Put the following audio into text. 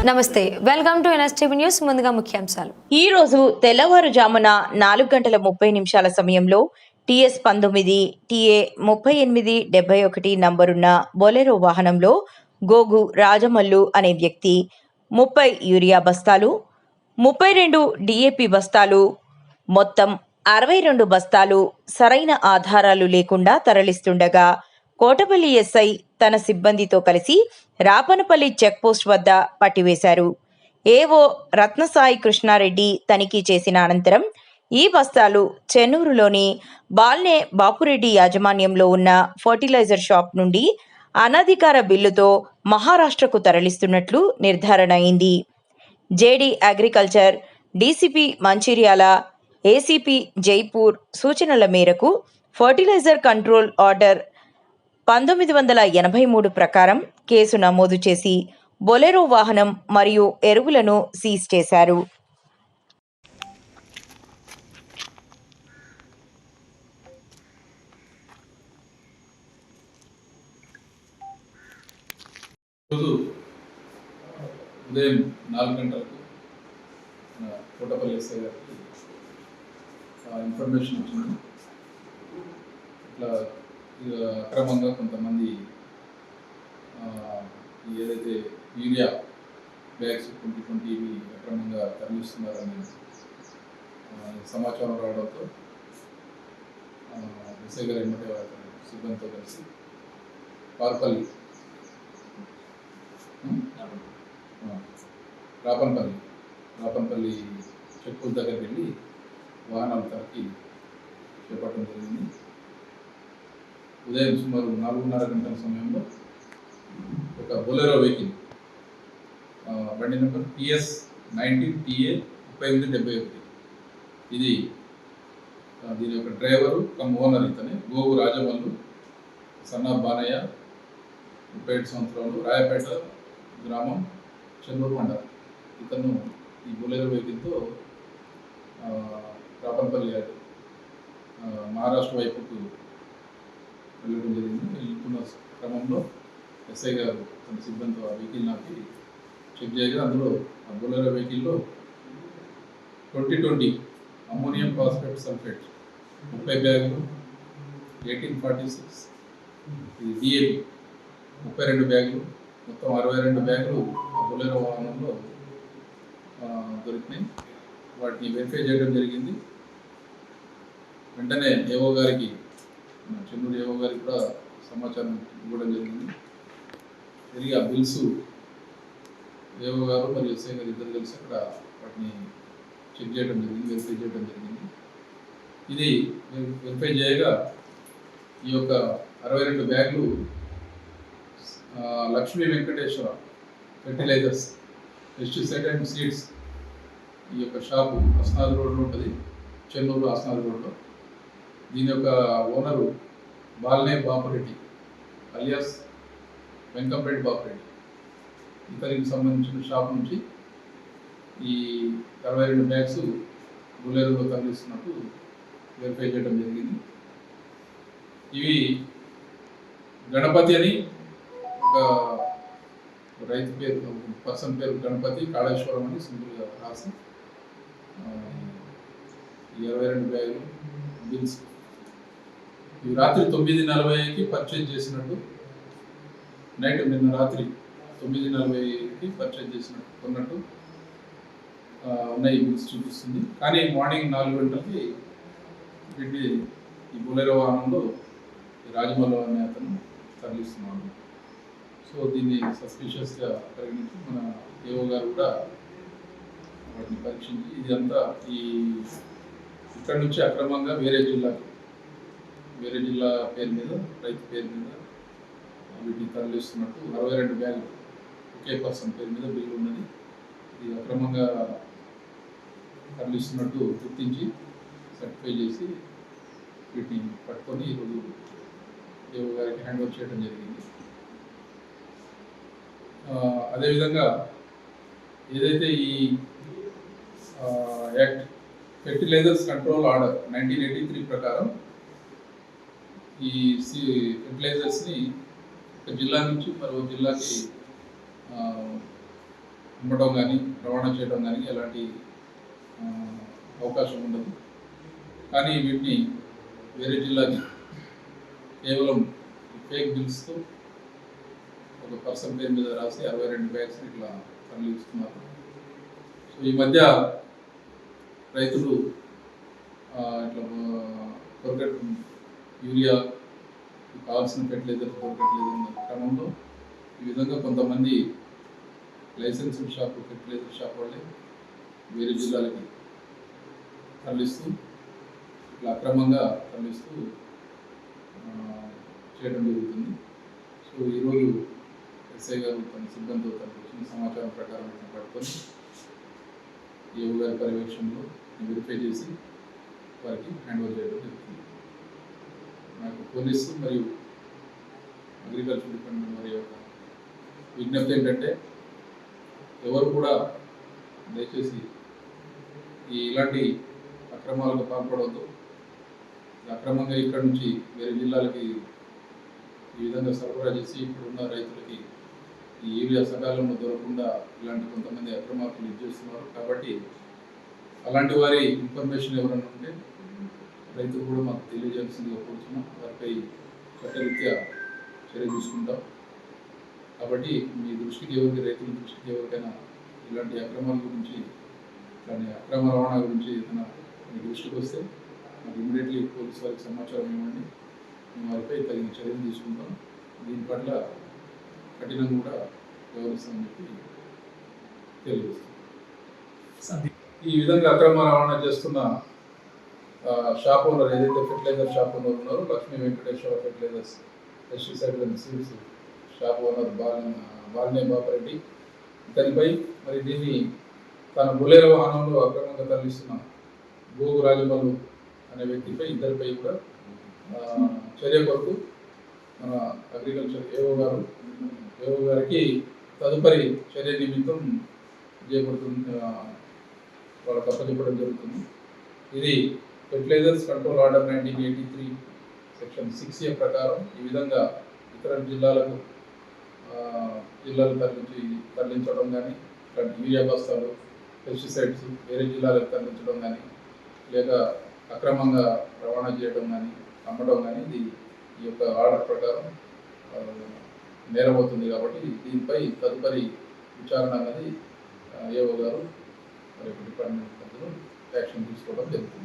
నమస్తే, welcome to NSTV news. ముందుగా ముఖ్యాంశాలు. ఈ రోజు తెల్లవారుజామున 4:30 సమయంలో టీఎస్ 19 టీఏ 3871 నంబరున్న బొలెరో వాహనంలో గోగు రాజమల్లు అనే వ్యక్తి 30 యూరియా బస్తాలు, 32 డిఏపి బస్తాలు, మొత్తం 62 బస్తాలు సరైన ఆధారాలు లేకుండా తరలిస్తుండగా కోటపల్లి ఎస్ఐ తన సిబ్బందితో కలిసి రాపనపల్లి చెక్పోస్ట్ వద్ద పట్టివేశారు. ఏవో రత్నసాయి కృష్ణారెడ్డి తనిఖీ చేసిన అనంతరం ఈ బస్తాలు చెన్నూరులోని బాల్నే బాపురెడ్డి యాజమాన్యంలో ఉన్న ఫర్టిలైజర్ షాప్ నుండి అనధికార బిల్లుతో మహారాష్ట్రకు తరలిస్తున్నట్లు నిర్ధారణ అయింది. JD agriculture, DCP Mancherial, ACP Jaipur సూచనల మేరకు ఫర్టిలైజర్ కంట్రోల్ ఆర్డర్ 1983 ప్రకారం కేసు నమోదు చేసి బొలెరో వాహనం మరియు ఎరువులను సీజ్ చేశారు. ఉదయం 4 గంటలకు కోటపల్లి ఎస్ఐ గారికి ఇన్ఫర్మేషన్ వచ్చింది. ఇట్లా అక్రమంగా కొంతమంది ఏదైతే యూరియా బ్యాగ్స్ 2020 ఇవి అక్రమంగా తరలిస్తున్నారని సమాచారం రావడంతో ఎస్ఐ గారు ఎమ్మటే సిబ్బందితో కలిసి రాపన్పల్లి చెక్కు దగ్గరికి వెళ్ళి వాహనాలు తరలికి చేపట్టడం జరిగింది. ఉదయం సుమారు 4:30 గంటల సమయంలో ఒక బొలెరో వెహికల్ బండి నెంబర్ టీఎస్ 19 టీఏ 3871 ఇది దీని యొక్క డ్రైవరు కమ్ ఓనర్ ఇతనే గోగు రాజమల్లు సన్నా బానయ్య 37 సంవత్సరాలు, రాయపేట గ్రామం, చెన్నూరు మండలం. ఇతను ఈ బొలెరో వెహికల్తో రాపన్పల్లి మహారాష్ట్ర వైపుకు వెళ్ళడం జరిగింది. వెళ్తున్న క్రమంలో ఎస్ఐ గారు తన సిబ్బందితో ఆ వెహికల్ నాపి చెక్ చేయగా అందులో ఆ బొలెరో వెహికల్లో 2020 అమ్మోనియం ఫాస్ఫేట్ సల్ఫేట్ 30 బ్యాగులు, 1846 ఇది డిఏపి 32 బ్యాగులు, మొత్తం 62 బ్యాగులు ఆ బొలెరో వాహనంలో దొరికినాయి. వాటిని వెరిఫై చేయడం జరిగింది. వెంటనే ఏఓ గారికి, చెన్నూరు ఏఓ గారికి కూడా సమాచారం ఇవ్వడం జరిగింది. తిరిగి ఆ బిల్స్ ఏఓ గారు మరియు ఎస్ఐ గారు ఇద్దరు కలిసి అక్కడ వాటిని చెక్ చేయడం జరిగింది, వెరిఫై చేయడం జరిగింది. ఇది వెరిఫై చేయగా ఈ యొక్క 62 బ్యాగులు Lakshmi Venkateswara fertilizers, pesticide and seeds ఈ యొక్క షాపు అస్నాద్ రోడ్లో ఉంటుంది, చెన్నూరు అస్నాద్ రోడ్లో. దీని యొక్క ఓనరు బాల్నే బాపురెడ్డి అలియాస్ వెంకంపరెడ్డి బాపురెడ్డి. ఇతనికి సంబంధించిన షాప్ నుంచి ఈ 62 బ్యాగ్స్ బులెరోలో తరలిస్తున్నట్టు వెరిఫై చేయడం జరిగింది. ఇవి గణపతి అని ఒక రైతు పేరు, పర్సన్ పేరు గణపతి కాళేశ్వరం అని సింపుల్గా రాసి 22 బ్యాగులు బిల్స్ ఇవి రాత్రి 9:40కి పర్చేజ్ చేసినట్టు, నిన్న రాత్రి 9:40కి పర్చేజ్ చేసినట్టు కొన్నట్టు ఉన్నాయి బిల్స్ చూపిస్తుంది. కానీ మార్నింగ్ 4 గంటలకి వీటిని ఈ బొలెరో వాహనంలో రాజమల్లు అనే అతను తరలిస్తున్నాడు. సో దీన్ని సస్పిషియస్గా పరిగణించి మన ఏఓ గారు కూడా వాటిని పరీక్షించి ఇది అంతా ఇక్కడ నుంచి అక్రమంగా వేరే జిల్లా పేరు మీద, రైతు పేరు మీద వీటిని తరలిస్తున్నట్టు 62 బ్యాగులు ఒకే పర్సన్ పేరు మీద బిల్లు ఉన్నది. ఇది అక్రమంగా తరలిస్తున్నట్టు గుర్తించి సర్టిఫై చేసి వీటిని పట్టుకొని ఈరోజు ఏఓ గారికి హ్యాండ్ ఓవర్ చేయడం జరిగింది. అదేవిధంగా ఏదైతే ఈ యాక్ట్ ఫెర్టిలైజర్స్ కంట్రోల్ ఆర్డర్ 1983 ప్రకారం ఈ ఫెర్టిలైజర్స్ని ఒక జిల్లా నుంచి మరో జిల్లాకి అమ్మడం కానీ రవాణా చేయడం కానీ ఎలాంటి ఆ, అవకాశం ఉండదు. కానీ వీటిని వేరే జిల్లాకి కేవలం ఫేక్ బిల్స్తో ఒక పర్సన్ పేరు మీద రాసి 62 బ్యాగ్స్ ఇట్లా తరలిస్తున్నారు. సో ఈ మధ్య రైతులు ఇట్లా దొరకట్ యూరియా కావాల్సిన ఫెర్టిలైజర్ దొరకట్లేదు అన్న క్రమంలో ఈ విధంగా కొంతమంది లైసెన్స్డ్ షాప్ ఫెర్టిలైజర్ షాప్ వాళ్ళే వేరే జిల్లాలకి తరలిస్తూ ఇట్లా అక్రమంగా తరలిస్తూ చేయడం జరుగుతుంది. సో ఈరోజు ఎస్ఐ గారు తన సిబ్బందితో తనకు వచ్చిన సమాచారం ప్రకారం పట్టుకొని ఏఓ గారి పర్యవేక్షణలో వెరిఫై చేసి వారికి హ్యాండ్ ఓవర్ చేయడం జరుగుతుంది. నాకు పోలీసు మరియు అగ్రికల్చర్ డిపార్ట్మెంట్ వారి యొక్క విజ్ఞప్తి ఏంటంటే ఎవరు కూడా దయచేసి ఇలాంటి అక్రమాలకు పాల్పడవద్దు. అక్రమంగా ఇక్కడ నుంచి వేరే జిల్లాలకి ఈ విధంగా సరఫరా చేసి ఇప్పుడున్న రైతులకి ఈ యూరియా సకాలంలో దొరకకుండా ఇలాంటి కొంతమంది అక్రమార్కులు ఇది చేస్తున్నారు. కాబట్టి అలాంటి వారి ఇన్ఫర్మేషన్ ఎవరైనా ఉంటే రైతులు కూడా మాకు తెలియజేయాల్సిందిగా కోరుతున్నాం. వారిపై చట్టరీత్యా చర్య తీసుకుంటాం. కాబట్టి మీ దృష్టికి రైతుల దృష్టికి ఎవరికైనా ఇలాంటి అక్రమాల గురించి ఇలాంటి అక్రమ రవాణా గురించి ఏదైనా మీ దృష్టికి వస్తే మాకు ఇమీడియట్లీ పోలీసు వారికి సమాచారం ఇవ్వండి. మేము వారిపై తగిన చర్యలు తీసుకుంటాం. దీని పట్ల కఠినంగా కూడా వ్యవహరిస్తామని చెప్పి తెలియజేస్తాం. ఈ విధంగా అక్రమ రవాణా చేస్తున్న షాప్ ఓనర్ ఏదైతే ఫెర్టిలైజర్ షాప్ ఓనర్ ఉన్నారో Lakshmi Venkateswara fertilizers pesticide and seeds shop owner బాలనే బాపరెడ్డి ఇతనిపై మరి దీన్ని తన బొలేరో వాహనంలో అక్రమంగా తరలిస్తున్న గోగు రాజమల్లు అనే వ్యక్తిపై ఇద్దరిపై కూడా చర్య కొరకు మన అగ్రికల్చర్ ఏఓ గారికి తదుపరి చర్య నిమిత్తం చేపడుతుంది వాళ్ళకి అప్పచెప్పడం జరుగుతుంది. ఇది fertilisers control order 1983 section 6A ప్రకారం ఈ విధంగా ఇతర జిల్లాలు తరలించడం కానీ ఇట్లాంటి యూరియా బస్తాలు పెస్టిసైడ్స్ వేరే జిల్లాలకు తరలించడం కానీ లేక అక్రమంగా రవాణా చేయడం కానీ అమ్మడం కానీ ఇది ఈ యొక్క ఆర్డర్ ప్రకారం నేరమవుతుంది. కాబట్టి దీనిపై తదుపరి విచారణ అనేది ఏఓ గారు మరి డిపార్ట్మెంట్ మధ్యలో యాక్షన్ తీసుకోవడం జరుగుతుంది.